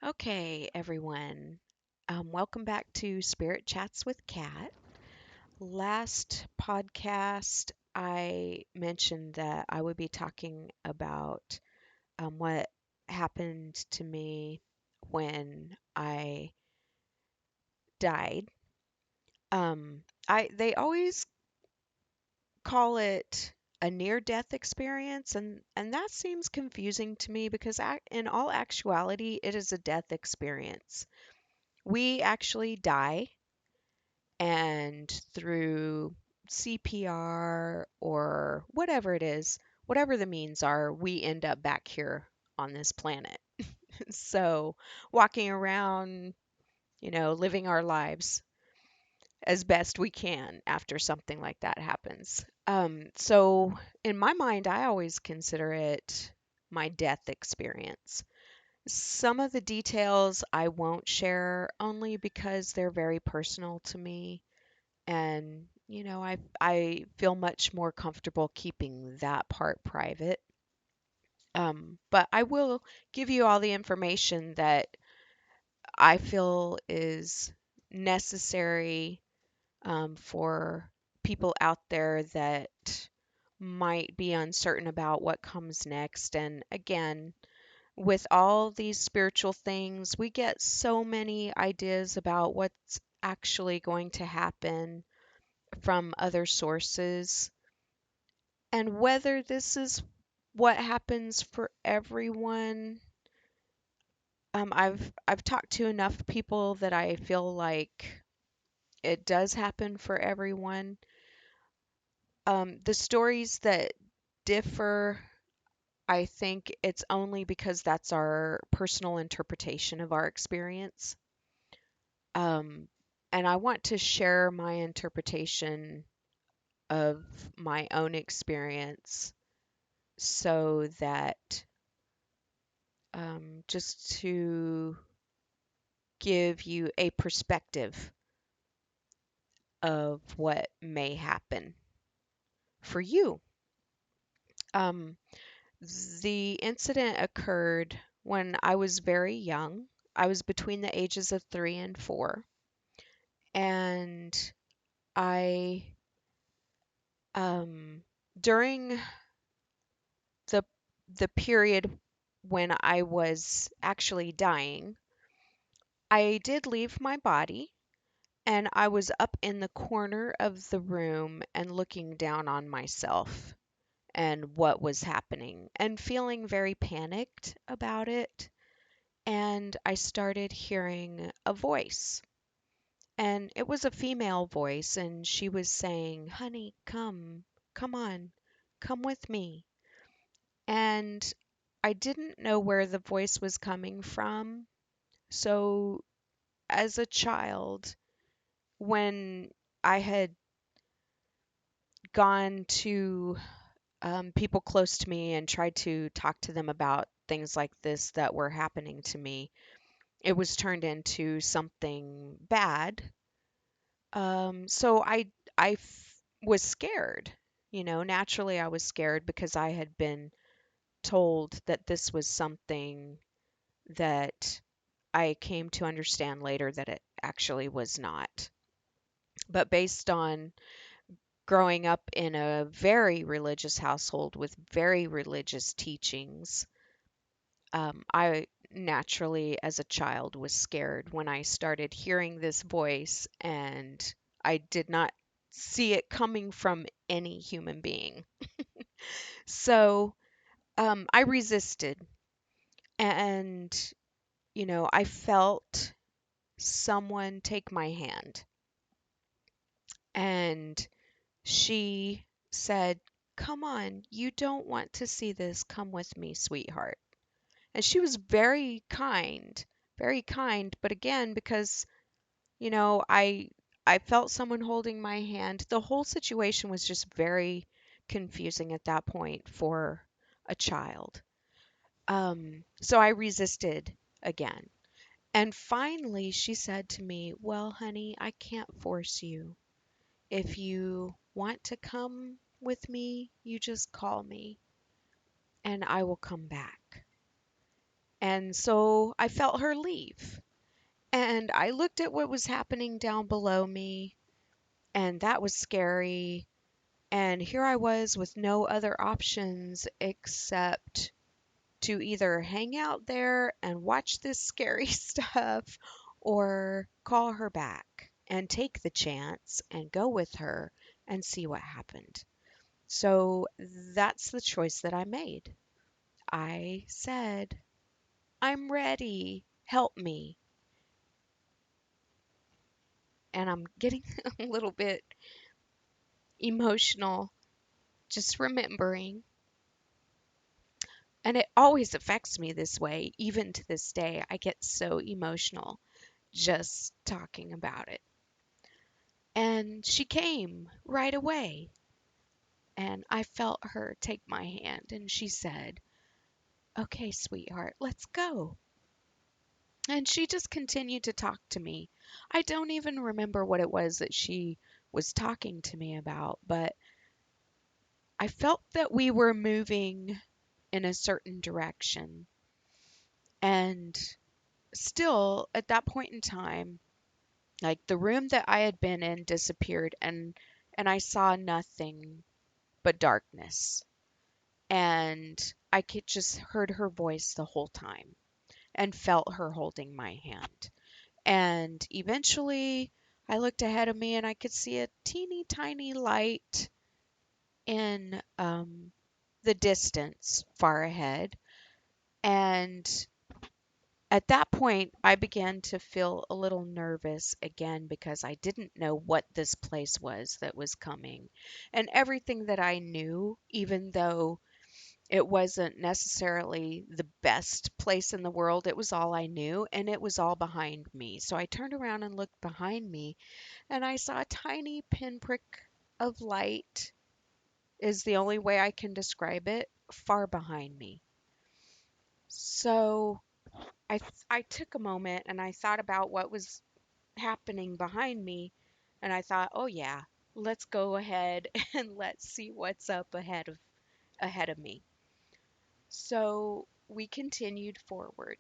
Okay, everyone. Welcome back to Spirit Chats with Kat. Last podcast, I mentioned that I would be talking about what happened to me when I died. They always call it a near-death experience, and that seems confusing to me because in all actuality, it is a death experience. We actually die and through CPR or whatever it is, whatever the means are, we end up back here on this planet. So, walking around, living our lives as best we can after something like that happens. So, in my mind, I always consider it my death experience. Some of the details I won't share only because they're very personal to me. And, I feel much more comfortable keeping that part private. But I will give you all the information that I feel is necessary for people out there that might be uncertain about what comes next. And again, with all these spiritual things, we get so many ideas about what's actually going to happen from other sources. And whether this is what happens for everyone, I've talked to enough people that I feel like it does happen for everyone. The stories that differ, I think it's only because that's our personal interpretation of our experience. Um, and I want to share my interpretation of my own experience so that just to give you a perspective of what may happen for you. Um, the incident occurred when I was very young. I was between the ages of 3 and 4, and I, um, during the the period when I was actually dying, I did leave my body. And I was up in the corner of the room and looking down on myself and what was happening and feeling very panicked about it. And I started hearing a voice. And it was a female voice, and she was saying, "Honey, come on, come with me." And I didn't know where the voice was coming from. So, as a child, when I had gone to people close to me and tried to talk to them about things like this that were happening to me, it was turned into something bad. So was scared. Naturally, I was scared because I had been told that this was something that I came to understand later that it actually was not. But based on growing up in a very religious household with very religious teachings, I naturally, as a child, was scared when I started hearing this voice, and I did not see it coming from any human being. So I resisted, and I felt someone take my hand, and she said, "Come on, you don't want to see this. Come with me, sweetheart." And she was very kind, but again, because, I felt someone holding my hand, the whole situation was just very confusing at that point for a child. So I resisted again. And finally, she said to me, "Well, honey, I can't force you. If you want to come with me, you just call me and I will come back." And so I felt her leave. And I looked at what was happening down below me, and that was scary. And here I was with no other options except to either hang out there and watch this scary stuff or call her back and take the chance and go with her and see what happened. So that's the choice that I made. I said, I'm ready. Help me. And I'm getting a little bit emotional just remembering. And it always affects me this way, even to this day. I get so emotional just talking about it. And she came right away. And I felt her take my hand and she said, "Okay, sweetheart, let's go." And she just continued to talk to me. I don't even remember what it was that she was talking to me about, but I felt that we were moving in a certain direction. And still, at that point in time, like the room that I had been in disappeared and I saw nothing but darkness. And I could just heard her voice the whole time and felt her holding my hand. And eventually I looked ahead of me and I could see a teeny tiny light in the distance far ahead. And at that point, I began to feel a little nervous again because I didn't know what this place was that was coming. And everything that I knew, even though it wasn't necessarily the best place in the world, it was all I knew and it was all behind me. So I turned around and looked behind me and I saw a tiny pinprick of light, is the only way I can describe it, far behind me. So I took a moment and I thought about what was happening behind me and I thought, "Oh yeah, let's go ahead and let's see what's up ahead of me." So we continued forward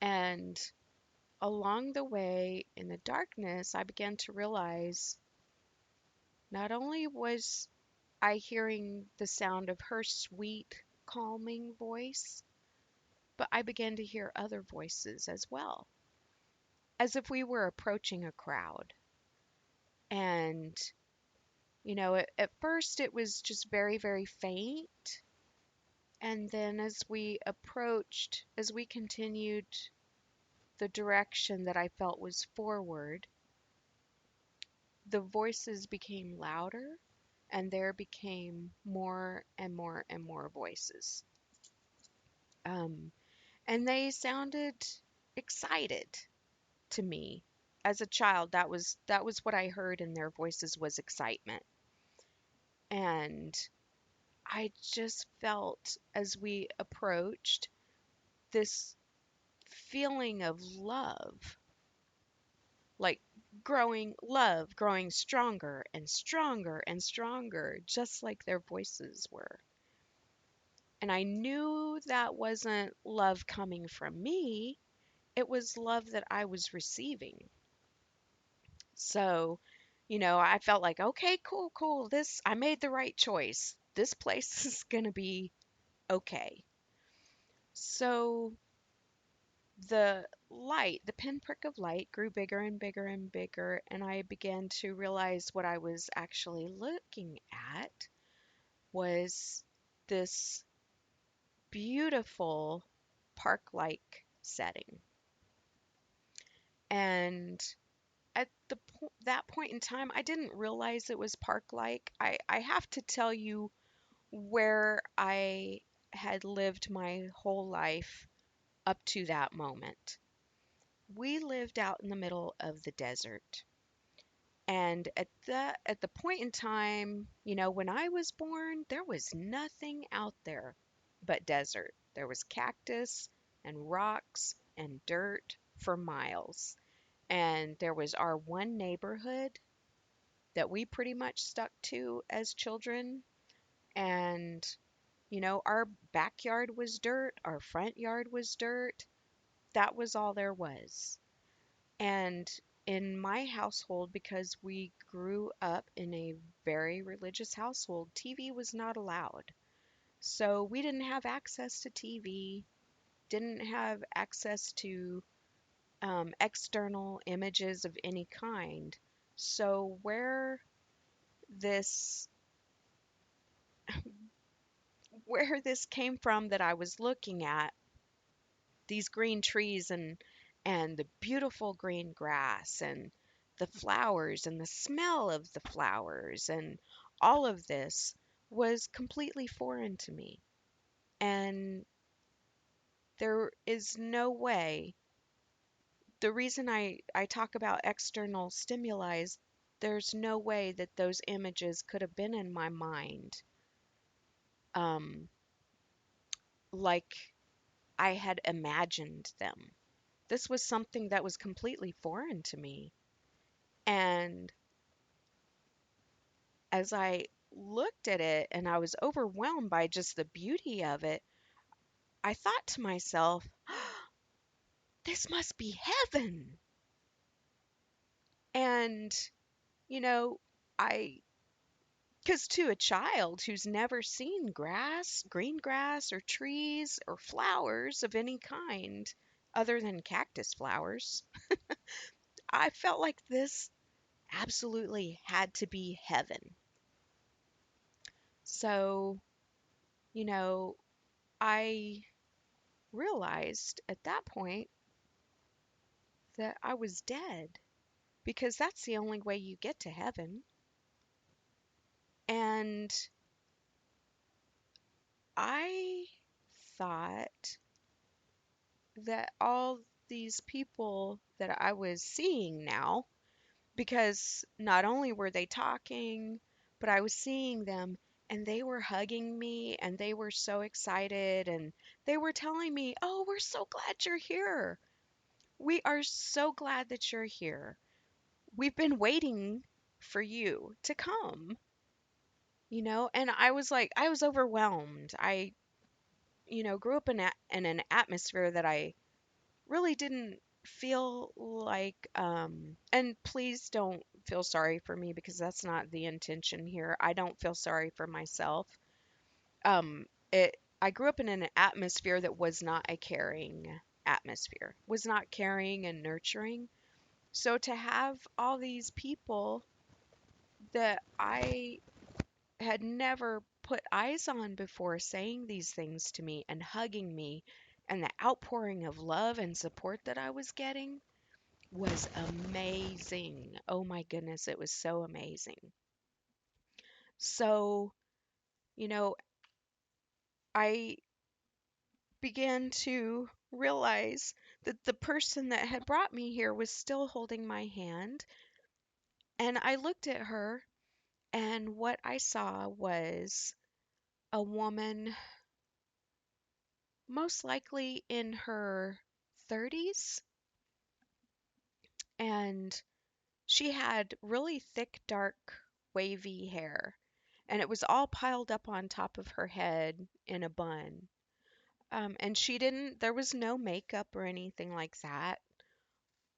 and along the way in the darkness, I began to realize not only was I hearing the sound of her sweet, calming voice, but I began to hear other voices as well, as if we were approaching a crowd. And at first it was just very, very faint. And then as we continued the direction that I felt was forward, the voices became louder and there became more and more and more voices. Um, and they sounded excited to me. As a child, that was what I heard in their voices was excitement. And I just felt as we approached this feeling of love, like growing stronger and stronger and stronger, just like their voices were. And I knew that wasn't love coming from me, it was love that I was receiving. So, I felt like, okay, cool, cool. I made the right choice. This place is going to be okay. So the pinprick of light grew bigger and bigger and bigger, and I began to realize what I was actually looking at was this beautiful park-like setting. And at that point in time, I didn't realize it was park-like. I have to tell you where I had lived my whole life up to that moment. We lived out in the middle of the desert. And at the point in time, when I was born, there was nothing out there but desert. There was cactus and rocks and dirt for miles. And there was our one neighborhood that we pretty much stuck to as children. And Our backyard was dirt, our front yard was dirt. That was all there was. And in my household, because we grew up in a very religious household, TV was not allowed. So we didn't have access to TV, didn't have access to external images of any kind. So this where this came from that I was looking at these green trees and the beautiful green grass and the flowers and the smell of the flowers and all of this was completely foreign to me. And there is no way, the reason I talk about external stimuli is there's no way that those images could have been in my mind um, like I had imagined them. This was something that was completely foreign to me. And as I looked at it and I was overwhelmed by just the beauty of it, I thought to myself, this must be heaven. And, you know, I, because to a child who's never seen grass, green grass, or trees, or flowers of any kind other than cactus flowers, I felt like this absolutely had to be heaven. So, you know, I realized at that point that I was dead because that's the only way you get to heaven. And I thought that all these people that I was seeing now, because not only were they talking, but I was seeing them and they were hugging me and they were so excited and they were telling me, "Oh, we're so glad you're here. We are so glad that you're here. We've been waiting for you to come." And I was like, I was overwhelmed. I, grew up in an atmosphere that I really didn't feel like, and please don't feel sorry for me because that's not the intention here. I don't feel sorry for myself. I grew up in an atmosphere that was not a caring atmosphere, was not caring and nurturing. So to have all these people that I had never put eyes on before saying these things to me and hugging me, and the outpouring of love and support that I was getting was amazing. Oh my goodness, it was so amazing. So, you know, I began to realize that the person that had brought me here was still holding my hand. And I looked at her, and what I saw was a woman, most likely in her 30s, and she had really thick, dark, wavy hair, and it was all piled up on top of her head in a bun. And there was no makeup or anything like that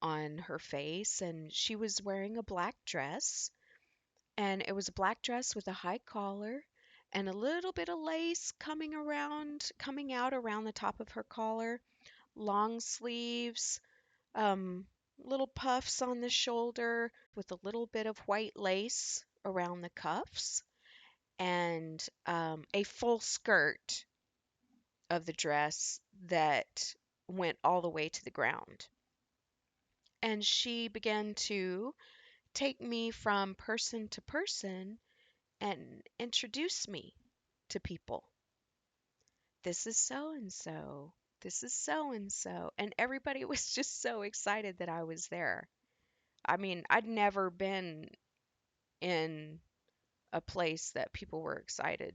on her face, and she was wearing a black dress, and it was a black dress with a high collar and a little bit of lace coming out around the top of her collar, long sleeves, um, little puffs on the shoulder with a little bit of white lace around the cuffs, and a full skirt of the dress that went all the way to the ground. And she began to take me from person to person and introduce me to people. This is so and so. This is so and so. And everybody was just so excited that I was there. I mean, I'd never been in a place that people were excited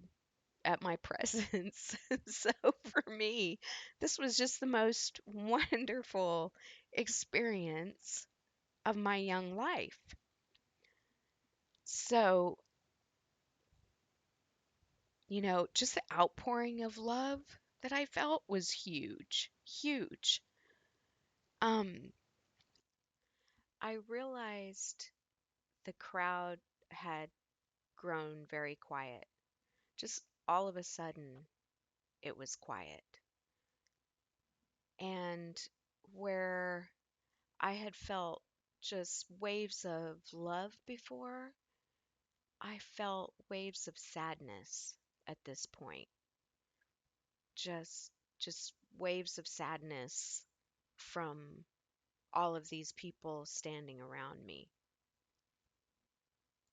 at my presence. So for me, this was just the most wonderful experience of my young life. So just the outpouring of love that I felt was huge, huge. Um, I realized the crowd had grown very quiet. Just all of a sudden, it was quiet. And where I had felt just waves of love before, I felt waves of sadness at this point. Just just waves of sadness from all of these people standing around me.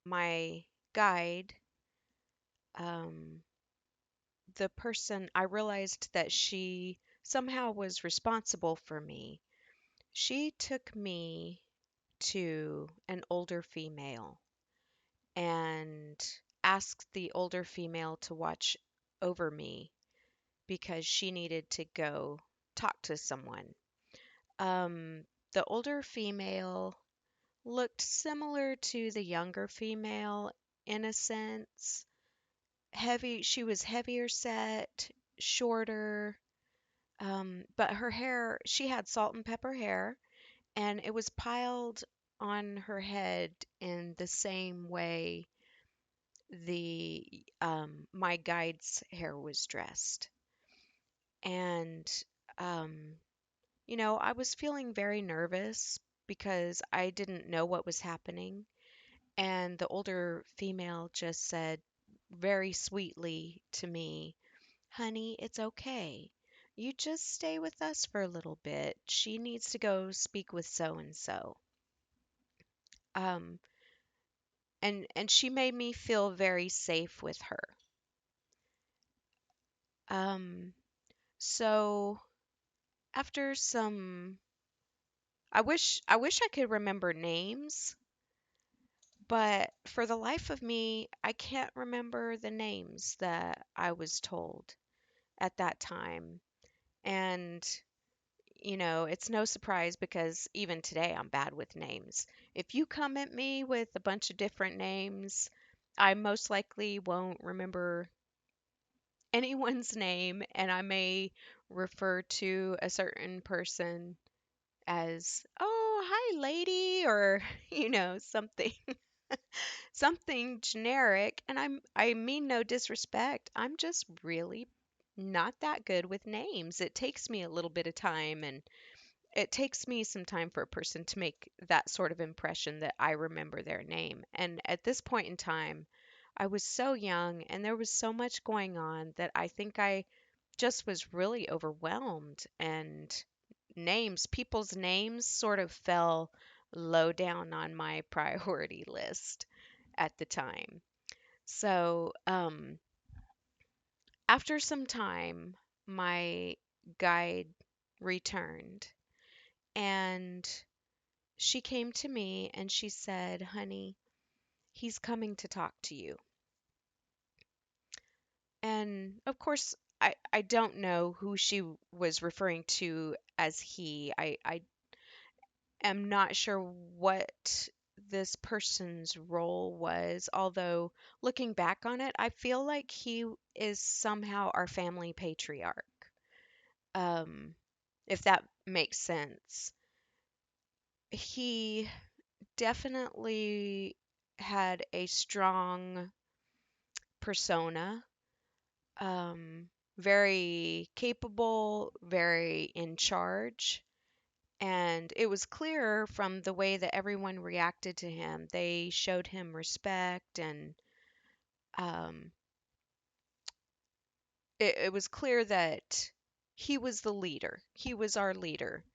My guide, um, the person, I realized that she somehow was responsible for me. She took me to an older female and asked the older female to watch over me because she needed to go talk to someone. Um, the older female looked similar to the younger female in a sense. She was heavier set, shorter, but her hair, she had salt and pepper hair, and it was piled on her head in the same way the my guide's hair was dressed. And um, I was feeling very nervous because I didn't know what was happening. And the older female just said very sweetly to me, "Honey, it's okay. You just stay with us for a little bit. She needs to go speak with so and so." Um, and she made me feel very safe with her. Um, so after some, I wish I could remember names, but for the life of me, I can't remember the names that I was told at that time. And, it's no surprise because even today I'm bad with names. If you come at me with a bunch of different names, I most likely won't remember anyone's name, and I may refer to a certain person as, "Oh, hi, lady," or, something something generic. And I mean no disrespect. I'm just really not that good with names. It takes me a little bit of time, and it takes me some time for a person to make that sort of impression that I remember their name. And at this point in time, I was so young and there was so much going on that I think I just was really overwhelmed, and people's names sort of fell low down on my priority list at the time. So, after some time, my guide returned, and she came to me and she said, "Honey, he's coming to talk to you." And of course, I don't know who she was referring to as he. I am not sure what this person's role was, although looking back on it, I feel like he is somehow our family patriarch. Um, if that makes sense. He definitely had a strong persona, very capable, very in charge. And it was clear from the way that everyone reacted to him. They showed him respect, and um, it was clear that he was the leader. He was our leader.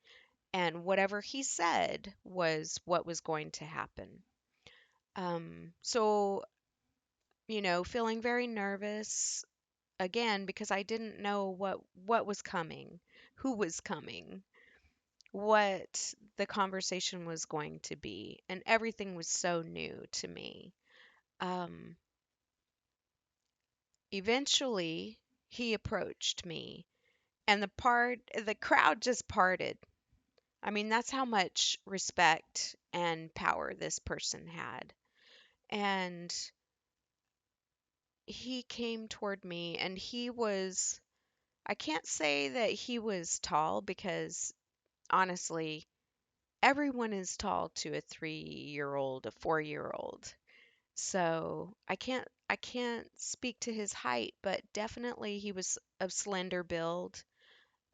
And whatever he said was what was going to happen. So, feeling very nervous again because I didn't know what was coming, who was coming, what the conversation was going to be, and everything was so new to me. Um, Eventually, he approached me, and the crowd just parted. I mean, that's how much respect and power this person had. And he came toward me and I can't say that he was tall because honestly, everyone is tall to a 3-year old, a 4-year old. So I can't speak to his height, but definitely he was of slender build.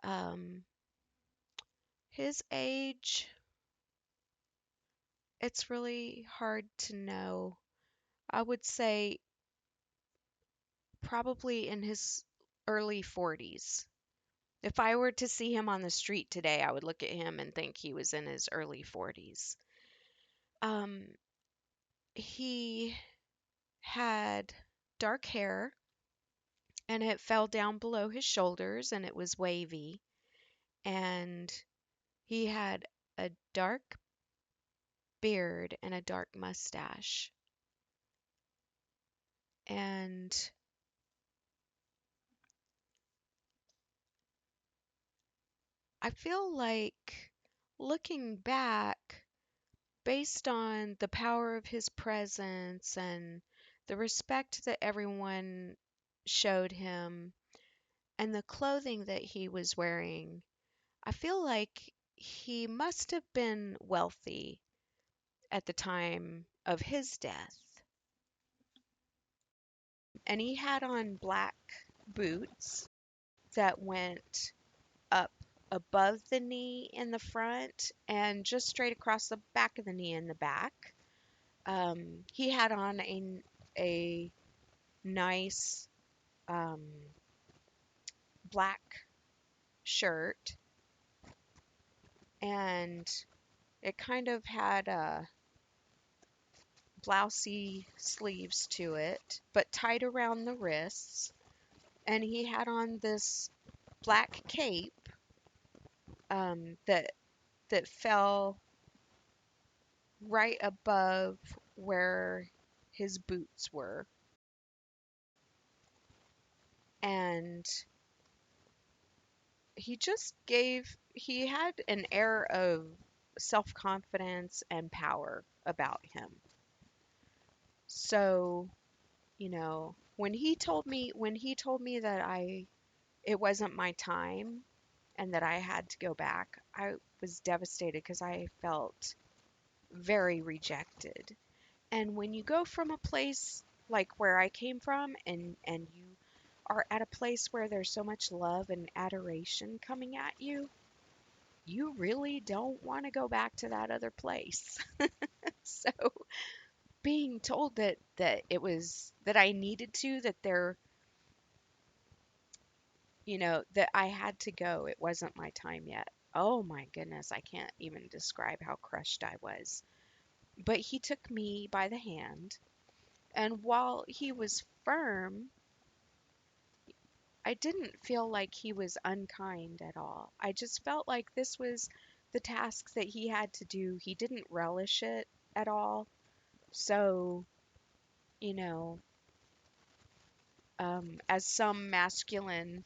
Um, his age, it's really hard to know. I would say probably in his early 40s. If I were to see him on the street today, I would look at him and think he was in his early 40s. Um, he had dark hair and it fell down below his shoulders and it was wavy. And he had a dark beard and a dark mustache. And I feel like looking back, based on the power of his presence and the respect that everyone showed him and the clothing that he was wearing, I feel like he must have been wealthy at the time of his death. And he had on black boots that went up above the knee in the front and just straight across the back of the knee in the back. He had on a nice um, black shirt, and it kind of had blousey sleeves to it, but tight around the wrists. And he had on this black cape that fell right above where his boots were. And he had an air of self confidence and power about him. So, when he told me that it wasn't my time and that I had to go back, I was devastated because I felt very rejected. And when you go from a place like where I came from and you are at a place where there's so much love and adoration coming at you really don't want to go back to that other place. So being told that I needed to, that I had to go, it wasn't my time yet. Oh my goodness, I can't even describe how crushed I was. But he took me by the hand, and while he was firm, I didn't feel like he was unkind at all. I just felt like this was the task that he had to do. He didn't relish it at all. So, you know, as some masculine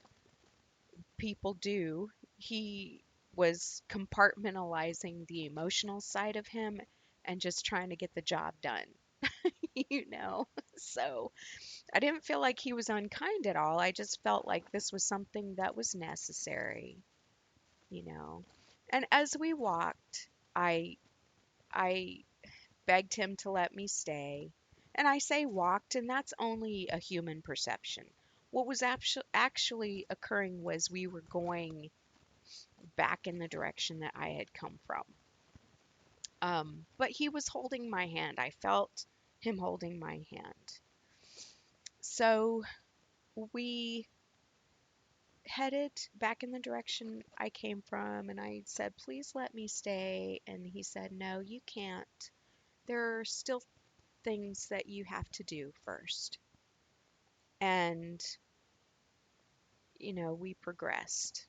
people do, he was compartmentalizing the emotional side of him and just trying to get the job done, you know? So I didn't feel like he was unkind at all. I just felt like this was something that was necessary, you know? And as we walked, I I begged him to let me stay. And I say walked, and that's only a human perception. What was actually occurring was we were going back in the direction that I had come from. But he was holding my hand. I felt him holding my hand. So we headed back in the direction I came from, and I said, "Please let me stay." And he said, "No, you can't. There are still things that you have to do first." And, we progressed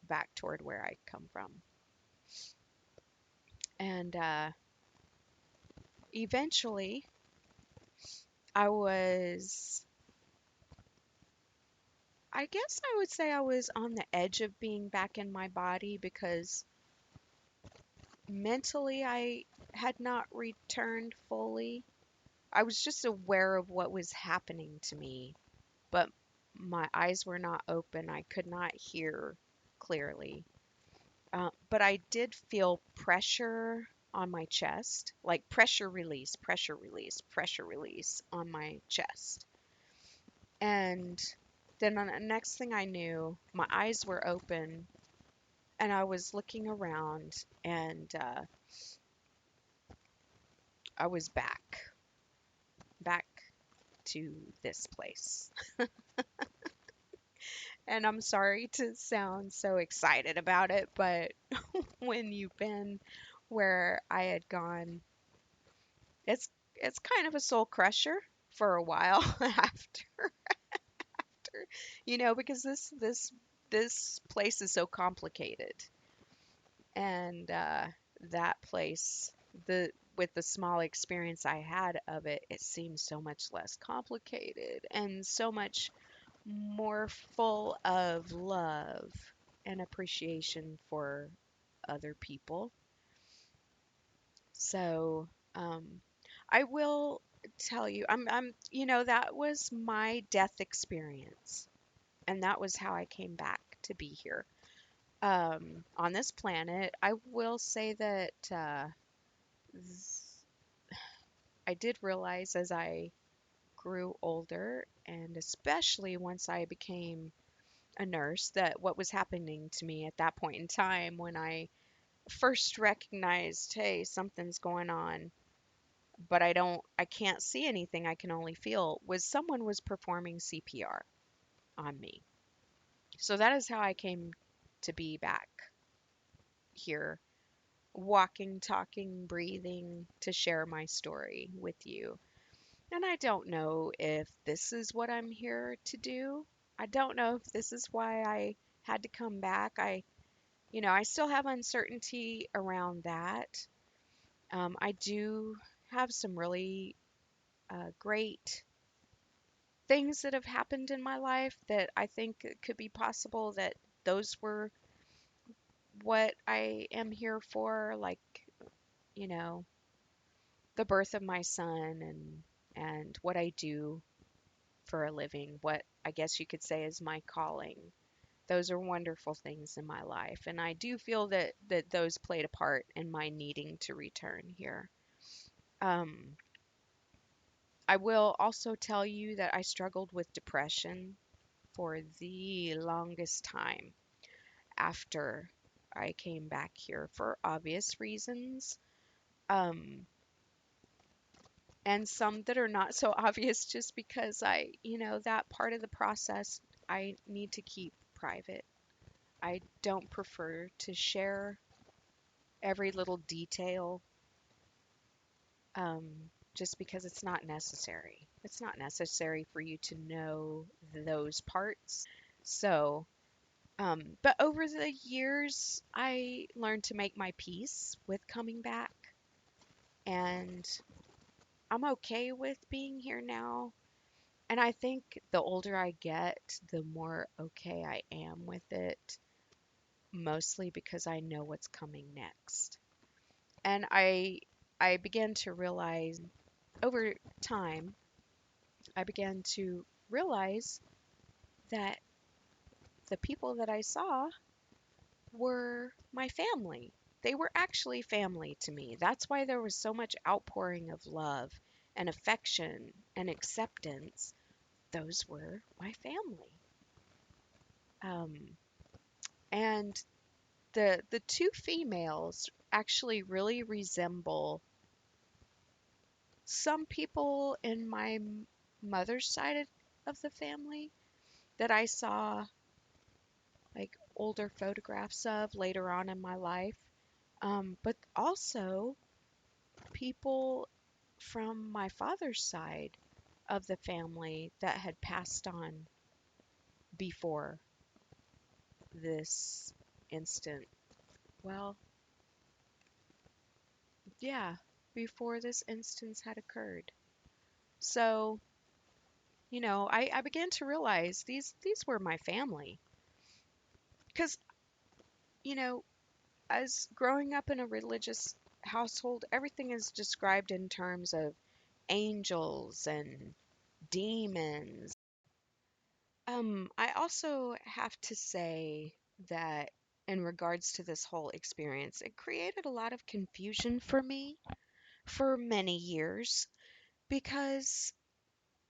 back toward where I come from. And eventually, I was, I guess I would say I was on the edge of being back in my body because mentally I had not returned fully. I was just aware of what was happening to me. but my eyes were not open. I could not hear clearly. But I did feel pressure on my chest, like pressure release, pressure release, pressure release on my chest. And then on the next thing I knew, my eyes were open and I was looking around and I was back to this place. And I'm sorry to sound so excited about it, but when you've been where I had gone, it's it's kind of a soul crusher for a while after, because this place is so complicated. And that place, the with the small experience I had of it, it seems so much less complicated and so much more full of love and appreciation for other people. So, I will tell you, that was my death experience, and that was how I came back to be here, on this planet. I will say that I did realize as I grew older, and especially once I became a nurse, that what was happening to me at that point in time when I first recognized, hey, something's going on, but I can't see anything, I can only feel, was someone was performing CPR on me. So that is how I came to be back here, walking, talking, breathing to share my story with you. And I don't know if this is what I'm here to do. I don't know if this is why I had to come back. I still have uncertainty around that. I do have some really great things that have happened in my life that I think it could be possible that those were what I am here for, like, you know, the birth of my son and what I do for a living, what I guess you could say is my calling. Those are wonderful things in my life, and I do feel that those played a part in my needing to return here. Um, I will also tell you that I struggled with depression for the longest time after I came back here for obvious reasons. Um, and some that are not so obvious just because that part of the process I need to keep private. I don't prefer to share every little detail, um, just because it's not necessary. It's not necessary for you to know those parts. So, but over the years, I learned to make my peace with coming back, and I'm okay with being here now. And I think the older I get, the more okay I am with it, mostly because I know what's coming next. And I began to realize over time, I began to realize that the people that I saw were my family. They were actually family to me. That's why there was so much outpouring of love and affection and acceptance. Those were my family. Um, and the two females actually really resemble some people in my mother's side of the family that I saw like older photographs of later on in my life. But also people from my father's side of the family that had passed on before this instant. Well, yeah, before this instance had occurred. So, I began to realize these were my family. Because, you know, as growing up in a religious household, everything is described in terms of angels and demons. I also have to say that in regards to this whole experience, it created a lot of confusion for me for many years because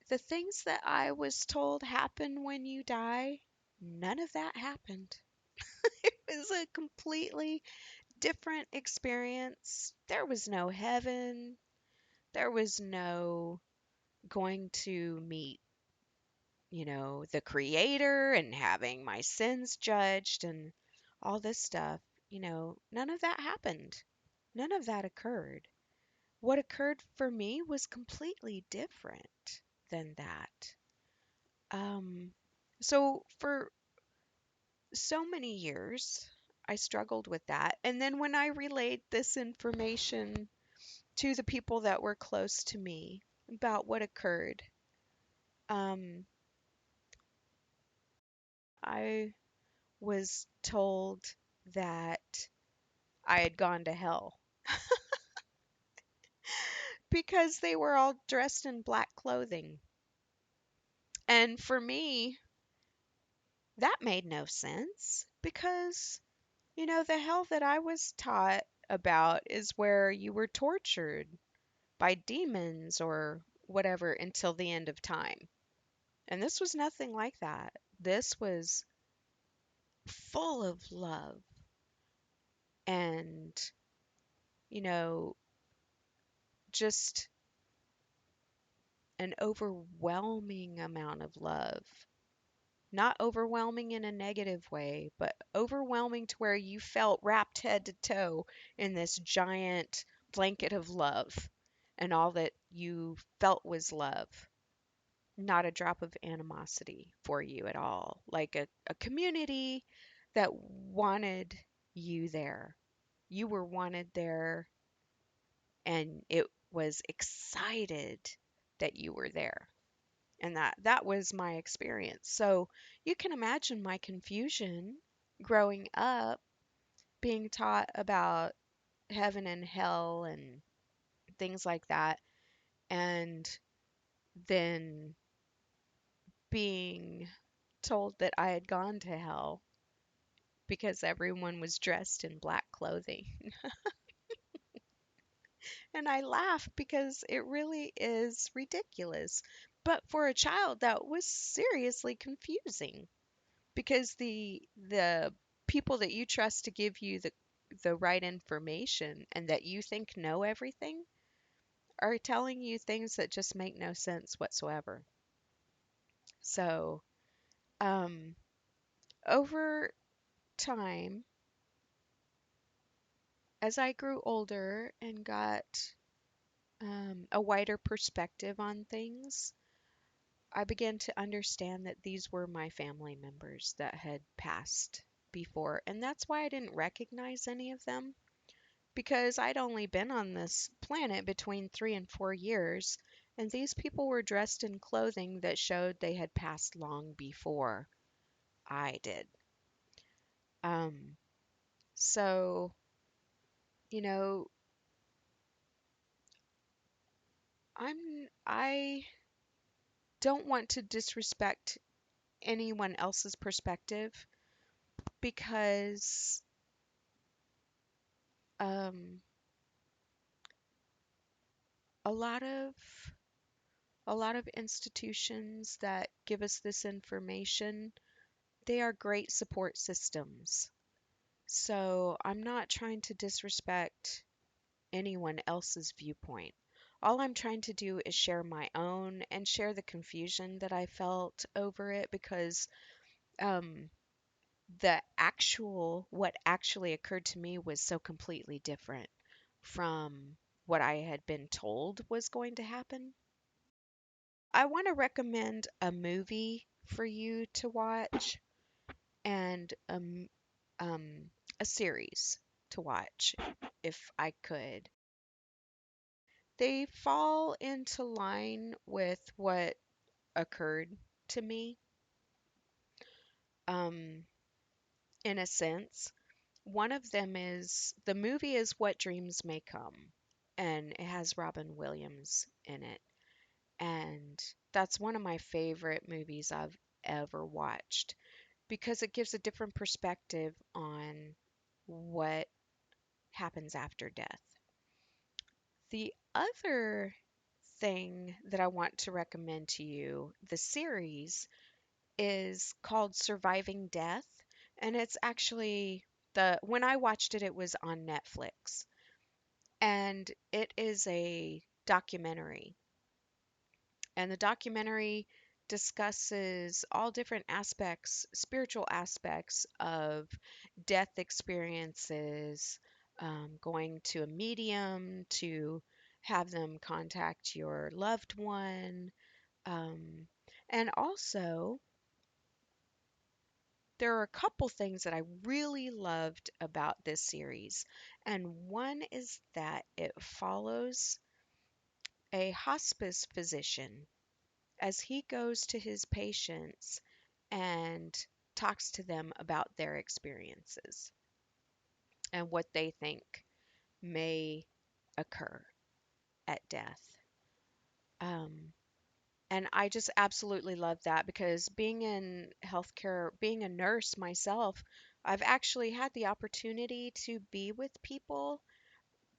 the things that I was told happen when you die, none of that happened. It was a completely different experience. There was no heaven. There was no going to meet, the creator and having my sins judged and all this stuff. None of that happened. None of that occurred. What occurred for me was completely different than that. Um, so for so many years, I struggled with that. And then when I relayed this information to the people that were close to me about what occurred, um, I was told that I had gone to hell because they were all dressed in black clothing. And for me, that made no sense because, the hell that I was taught about is where you were tortured by demons or whatever until the end of time. And this was nothing like that. This was full of love and, you know, just an overwhelming amount of love. Not overwhelming in a negative way, but overwhelming to where you felt wrapped head to toe in this giant blanket of love. And all that you felt was love. Not a drop of animosity for you at all. Like a community that wanted you there. You were wanted there, and it was excited that you were there. And that was my experience. So you can imagine my confusion growing up, being taught about heaven and hell and things like that, and then being told that I had gone to hell because everyone was dressed in black clothing. And I laugh because it really is ridiculous. But for a child, that was seriously confusing because the people that you trust to give you the right information and that you think know everything are telling you things that just make no sense whatsoever. So, um, over time, as I grew older and got a wider perspective on things, I began to understand that these were my family members that had passed before. And that's why I didn't recognize any of them because I'd only been on this planet between 3 and 4 years. And these people were dressed in clothing that showed they had passed long before I did. Um, so, you know, I don't want to disrespect anyone else's perspective because um, a lot of a lot of institutions that give us this information, they are great support systems. So I'm not trying to disrespect anyone else's viewpoint. All I'm trying to do is share my own and share the confusion that I felt over it because um, what actually occurred to me was so completely different from what I had been told was going to happen. I want to recommend a movie for you to watch and a series to watch if I could. They fall into line with what occurred to me, um, in a sense. One of them is the movie is What Dreams May Come, and it has Robin Williams in it. And that's one of my favorite movies ever watched because it gives a different perspective on what happens after death. The other thing that I want to recommend to you, the series, is called Surviving Death, and it's actually the when I watched it, it was on Netflix, and it is a documentary. And the documentary discusses all different aspects, spiritual aspects of death experiences, going to a medium to have them contact your loved one. Um, and also, there are a couple things that I really loved about this series. And one is that it follows a hospice physician as he goes to his patients and talks to them about their experiences and what they think may occur at death. Um, and I just absolutely love that because being in healthcare, being a nurse myself, I've actually had the opportunity to be with people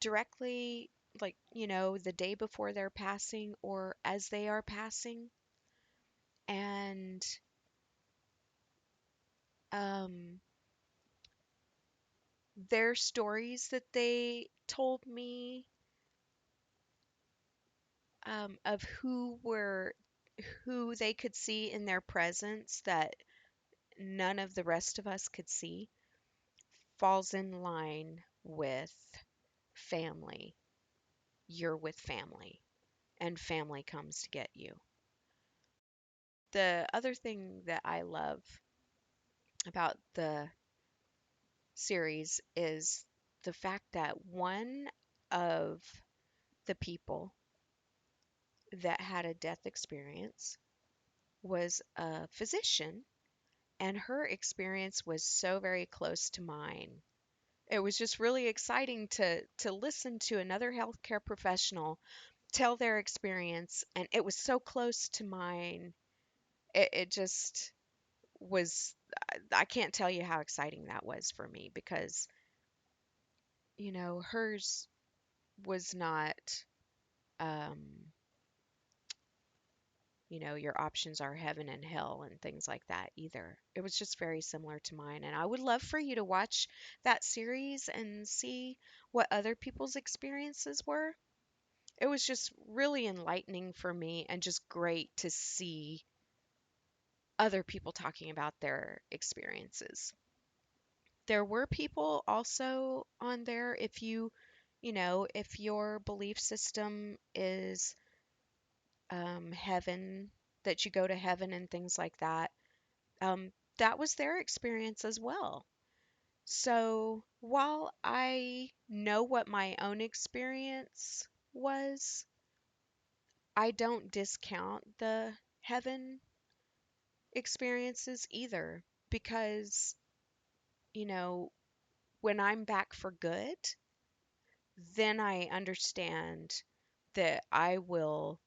directly, like, the day before they're passing or as they are passing. And um, their stories that they told me, of who they could see in their presence that none of the rest of us could see, falls in line with family. You're with family, and family comes to get you. The other thing that I love about the series is the fact that one of the people that had a death experience was a physician, and her experience was so very close to mine. It was just really exciting to listen to another healthcare professional tell their experience, and it was so close to mine. It just was, I can't tell you how exciting that was for me because, hers was not, um, your options are heaven and hell and things like that either. It was just very similar to mine. And I would love for you to watch that series and see what other people's experiences were. It was just really enlightening for me and just great to see other people talking about their experiences. There were people also on there, if your belief system is heaven, that you go to heaven and things like that, that was their experience as well. So while I know what my own experience was, I don't discount the heaven experiences either because, you know, when I'm back for good, then I understand that I will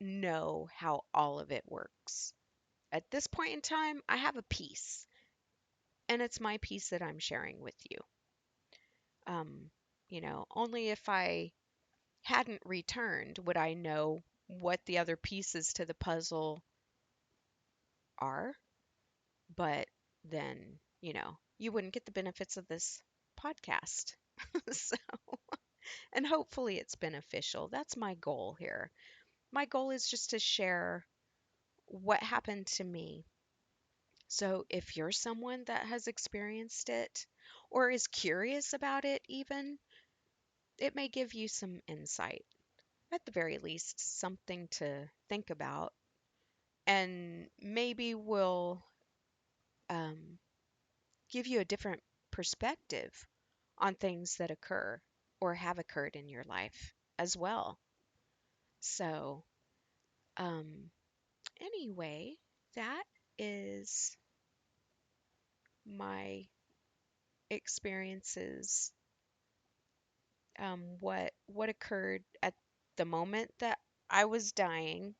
know how all of it works. At this point in time, I have a peace, and it's my peace that I'm sharing with you. Um, only if I hadn't returned would I know what the other pieces to the puzzle are, but then, you wouldn't get the benefits of this podcast. So, and hopefully it's beneficial. That's my goal here. My goal is just to share what happened to me. So if you're someone that has experienced it or is curious about it, even, it may give you some insight. At the very least, something to think about, and maybe will um, give you a different perspective on things that occur or have occurred in your life as well. So, um, anyway, that is my experiences, what occurred at the moment that I was dying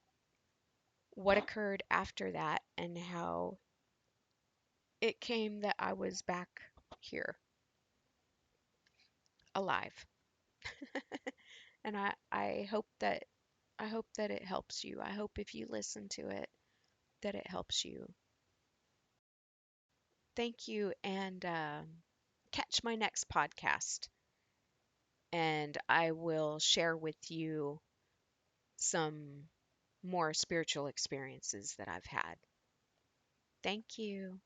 what occurred after that and how it came that I was back here alive. And I hope that it helps you. I hope if you listen to it that it helps you. Thank you, and catch my next podcast, and I will share with you some more spiritual experiences that I've had. Thank you.